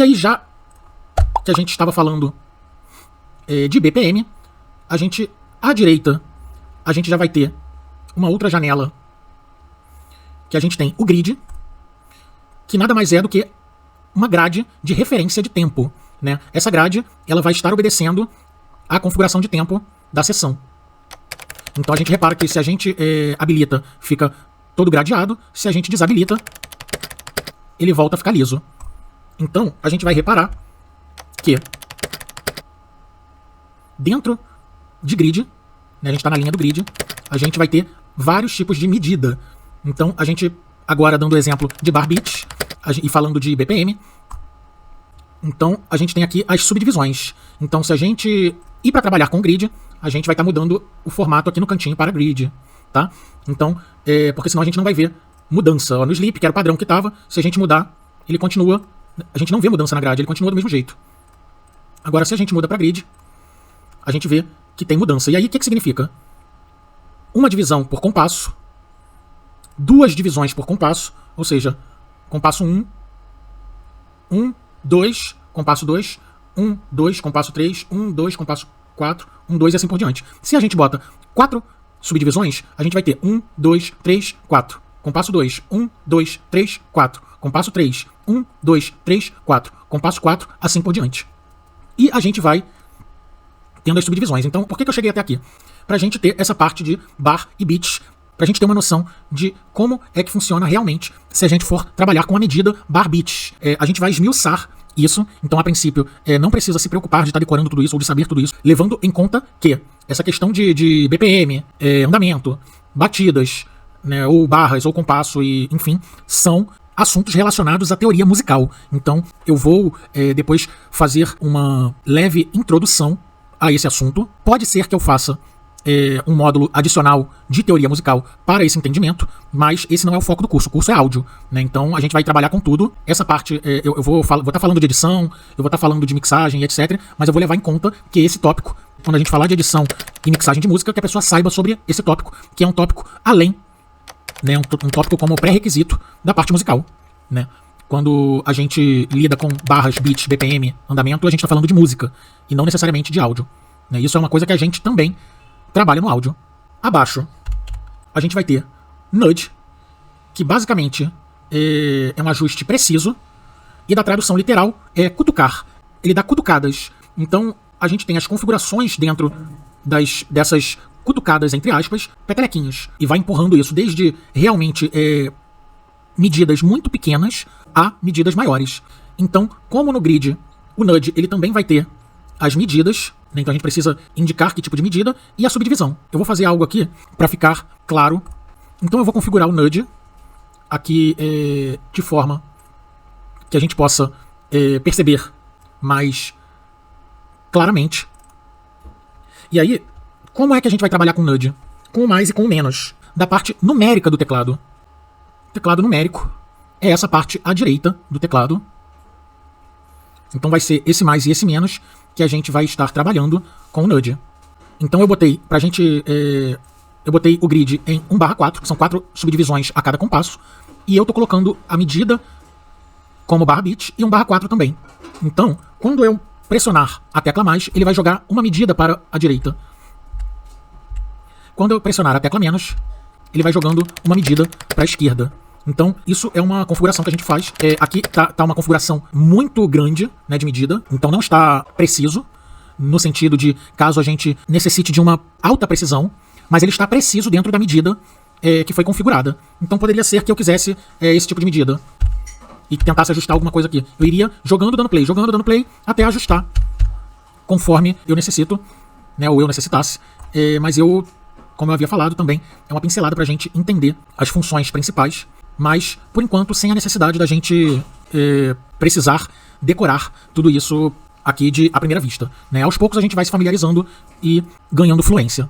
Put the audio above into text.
E aí, já que a gente estava falando de BPM, à direita, a gente já vai ter uma outra janela, que a gente tem o grid, que nada mais é do que uma grade de referência de tempo, né? Essa grade, ela vai estar obedecendo à configuração de tempo da sessão. Então a gente repara que se a gente habilita, fica todo gradeado. Se a gente desabilita, ele volta a ficar liso. Então a gente vai reparar que dentro de grid, né, a gente está na linha do grid, a gente vai ter vários tipos de medida. Então a gente, agora dando o exemplo de bar beats e falando de BPM, então a gente tem aqui as subdivisões. Então se a gente ir para trabalhar com grid, a gente vai estar mudando o formato aqui no cantinho para grid, tá? Então, porque senão a gente não vai ver mudança. Ó, no sleep, que era o padrão que estava, se a gente mudar, ele continua, a gente não vê mudança na grade, ele continua do mesmo jeito. Agora, se a gente muda para grid, a gente vê que tem mudança. E aí, o que significa? Uma divisão por compasso, duas divisões por compasso, ou seja, compasso 1, 1, 2, compasso 2, 1, 2, compasso 3, 1, 2, compasso 4, 1, 2 e assim por diante. Se a gente bota 4 subdivisões, a gente vai ter 1, 2, 3, 4. Compasso 2, 1, 2, 3, 4. Compasso 3, 1, 2, 3, 4. Compasso 4, assim por diante. E a gente vai tendo as subdivisões. Então, por que eu cheguei até aqui? Pra gente ter essa parte de bar e beats, pra gente ter uma noção de como é que funciona realmente se a gente for trabalhar com a medida bar beats. A gente vai esmiuçar isso, então a princípio não precisa se preocupar de estar decorando tudo isso ou de saber tudo isso, levando em conta que essa questão de BPM, andamento, batidas, né, ou barras, ou compasso, e enfim, são assuntos relacionados à teoria musical. Então eu vou depois fazer uma leve introdução a esse assunto. Pode ser que eu faça um módulo adicional de teoria musical para esse entendimento, mas esse não é o foco do curso. O curso é áudio, né? Então a gente vai trabalhar com tudo. Essa parte eu vou estar falando de edição, eu vou estar falando de mixagem, etc. Mas eu vou levar em conta que esse tópico, quando a gente falar de edição e mixagem de música, que a pessoa saiba sobre esse tópico, que é um tópico além, né? Um tópico como pré-requisito da parte musical, né? Quando a gente lida com barras, beats, BPM, andamento, a gente está falando de música e não necessariamente de áudio, né? Isso é uma coisa que a gente também trabalha no áudio. Abaixo, a gente vai ter nudge, que basicamente é um ajuste preciso, e da tradução literal é cutucar. Ele dá cutucadas. Então, a gente tem as configurações dentro dessas cutucadas, entre aspas, petelequinhos, e vai empurrando isso desde realmente medidas muito pequenas a medidas maiores. Então, como no grid, o nudge ele também vai ter as medidas, né? Então a gente precisa indicar que tipo de medida e a subdivisão. Eu vou fazer algo aqui para ficar claro. Então eu vou configurar o nudge aqui de forma que a gente possa perceber mais claramente. E aí, como é que a gente vai trabalhar com nudge? Com o mais e com o menos. Da parte numérica do teclado. O teclado numérico é essa parte à direita do teclado. Então vai ser esse mais e esse menos que a gente vai estar trabalhando com o nudge. Então eu botei o grid em 1/4, que são 4 subdivisões a cada compasso, e eu tô colocando a medida como barra beat e 1/4 também. Então, quando eu pressionar a tecla mais, ele vai jogar uma medida para a direita. Quando eu pressionar a tecla menos, ele vai jogando uma medida para a esquerda. Então, isso é uma configuração que a gente faz. Aqui tá uma configuração muito grande, né, de medida. Então não está preciso, no sentido de caso a gente necessite de uma alta precisão, mas ele está preciso dentro da medida que foi configurada. Então poderia ser que eu quisesse esse tipo de medida e tentasse ajustar alguma coisa aqui. Eu iria jogando, dando play, até ajustar conforme eu necessito, né, ou eu necessitasse. Mas como eu havia falado também, é uma pincelada pra gente entender as funções principais, mas, por enquanto, sem a necessidade da gente precisar decorar tudo isso aqui à primeira vista, né? Aos poucos a gente vai se familiarizando e ganhando fluência.